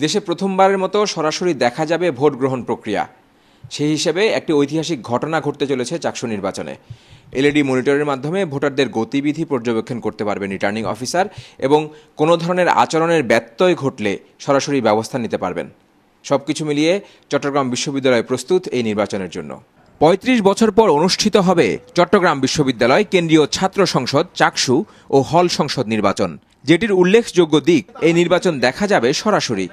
দেশে প্রথমবারের মতো সরাসরি দেখা যাবে ভোট গ্রহণ প্রক্রিয়া। সেই হিসেবে একটি ঐতিহাসিক ঘটনা ঘটতে চলেছে চাকসু নির্বাচনে। এলইডি মনিটরের মাধ্যমে ভোটারদের গতিবিধি পর্যবেক্ষণ করতে পারবেন রিটার্নিং অফিসার এবং কোনো ধরনের আচরণের ব্যত্যয় ঘটলে সরাসরি ব্যবস্থা নিতে পারবেন। সবকিছু মিলিয়ে চট্টগ্রাম বিশ্ববিদ্যালয় প্রস্তুত এই নির্বাচনের জন্য। ৩৫ বছর পর অনুষ্ঠিত হবে চট্টগ্রাম বিশ্ববিদ্যালয় কেন্দ্রীয় ছাত্র সংসদ চাকসু ও হল সংসদ নির্বাচন, যেটির উল্লেখযোগ্য দিক এই নির্বাচন দেখা যাবে সরাসরি।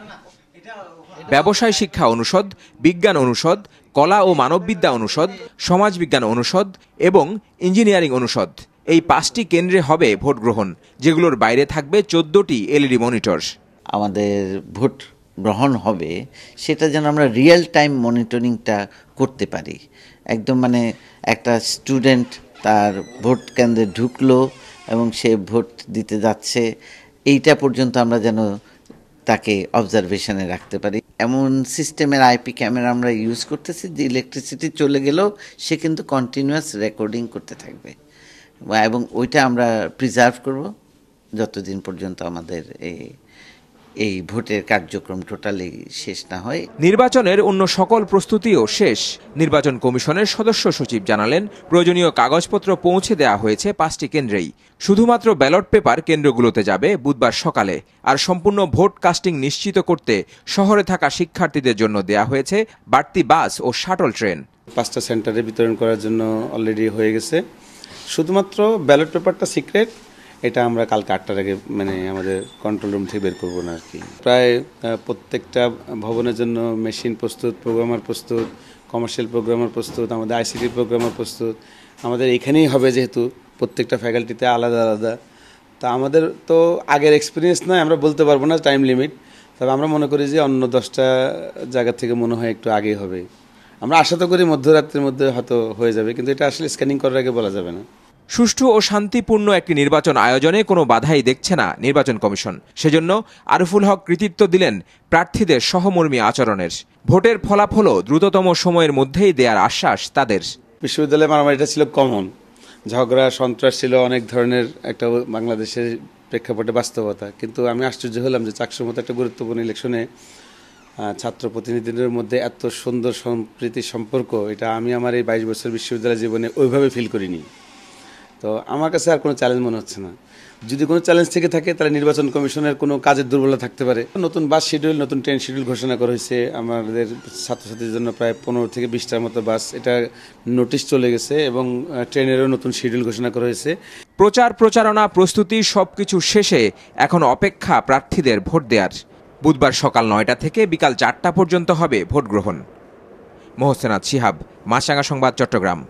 ব্যবসায় শিক্ষা অনুষদ, বিজ্ঞান অনুষদ, কলা ও মানববিদ্যা অনুষদ, সমাজবিজ্ঞান অনুষদ এবং ইঞ্জিনিয়ারিং অনুষদ, এই 5টি কেন্দ্রে হবে ভোট গ্রহণ, যেগুলোর বাইরে থাকবে 14টি এলইডি মনিটর। আমাদের ভোট গ্রহণ হবে সেটা যেন আমরা রিয়েল টাইম মনিটরিংটা করতে পারি। একদম একটা স্টুডেন্ট তার ভোট কেন্দ্রে ঢুকলো এবং সে ভোট দিতে যাচ্ছে, এইটা পর্যন্ত আমরা যেন তাকে অবজারভেশনে রাখতে পারি। এমন সিস্টেমের আইপি ক্যামেরা আমরা ইউজ করতেছি যে ইলেকট্রিসিটি চলে গেলেও সে কিন্তু কন্টিনিউয়াস রেকর্ডিং করতে থাকবে এবং ওইটা আমরা প্রিজার্ভ করব যতদিন পর্যন্ত আমাদের এই ভোটের কার্যক্রম টোটালি শেষ না হয়। নির্বাচনের অন্য সকল প্রস্তুতিও শেষ। নির্বাচন কমিশনের সদস্য সচিব জানালেন, প্রয়োজনীয় কাগজপত্র পৌঁছে দেওয়া হয়েছে 5টি কেন্দ্রেই। শুধুমাত্র ব্যালট পেপার কেন্দ্রগুলোতে যাবে বুধবার সকালে। আর সম্পূর্ণ ভোট কাস্টিং নিশ্চিত করতে শহরে থাকা শিক্ষার্থীদের জন্য দেয়া হয়েছে বাড়তি বাস ও শাটল ট্রেন। 5টা সেন্টারে বিতরণ করার জন্য অলরেডি হয়ে গেছে। শুধুমাত্র ব্যালট পেপারটা সিক্রেট, এটা আমরা কালকে 8টার আগে আমাদের কন্ট্রোল রুম থেকে বের করবো না আর কি। প্রায় প্রত্যেকটা ভবনের জন্য মেশিন প্রস্তুত, প্রোগ্রামার প্রস্তুত, কমার্শিয়াল প্রোগ্রামার প্রস্তুত, আমাদের আইসিটি প্রোগ্রামার প্রস্তুত। আমাদের এখানেই হবে যেহেতু প্রত্যেকটা ফ্যাকাল্টিতে আলাদা আলাদা। তা আমাদের তো আগের এক্সপিরিয়েন্স নয়, আমরা বলতে পারবো না টাইম লিমিট। তবে আমরা মনে করি যে অন্য 10টা জায়গা থেকে মনে হয় একটু আগেই হবে। আমরা আশা তো করি মধ্যরাত্রির মধ্যে হয়তো হয়ে যাবে, কিন্তু এটা আসলে স্ক্যানিং করার আগে বলা যাবে না। সুষ্ঠু ও শান্তিপূর্ণ একটি নির্বাচন আয়োজনে কোনো বাধাই দেখছে না নির্বাচন কমিশন। সেজন্য আরফুল হক কৃতিত্ব দিলেন প্রার্থীদের সহমর্মী আচরণের। ভোটের ফলাফলও দ্রুততম সময়ের মধ্যেই দেওয়ার আশ্বাস তাদের। বিশ্ববিদ্যালয়ে মারামারিটা ছিল কমন, ঝগড়া সন্ত্রাস ছিল অনেক ধরনের একটা বাংলাদেশের প্রেক্ষাপটে বাস্তবতা। কিন্তু আমি আশ্চর্য হলাম যে চাকসুর মতো একটা গুরুত্বপূর্ণ ইলেকশনে ছাত্র প্রতিনিধিদের মধ্যে এত সুন্দর সম্প্রীতি সম্পর্ক, এটা আমি আমার এই 22 বছর বিশ্ববিদ্যালয় জীবনে ওইভাবে ফিল করিনি। তো আমার কাছে আর কোনো চ্যালেঞ্জ মনে হচ্ছে না। যদি কোনো চ্যালেঞ্জ থেকে থাকে তাহলে নির্বাচন কমিশনের কোনো কাজের দুর্বলতা থাকতে পারে। নতুন বাস শিডিউল, নতুন ট্রেন শিডিউল ঘোষণা করা হয়েছে আমাদের ছাত্রছাত্রীদের জন্য। প্রায় 15 থেকে 20টার মতো বাস, এটা নোটিশ চলে গেছে এবং ট্রেনেরও নতুন শিডিউল ঘোষণা করা হয়েছে। প্রচারণা প্রস্তুতি সবকিছু শেষে এখন অপেক্ষা প্রার্থীদের ভোট দেওয়ার। বুধবার সকাল 9টা থেকে বিকাল 4টা পর্যন্ত হবে ভোট গ্রহণ। মোহসেনাত শিহাব, মাছরাঙা সংবাদ, চট্টগ্রাম।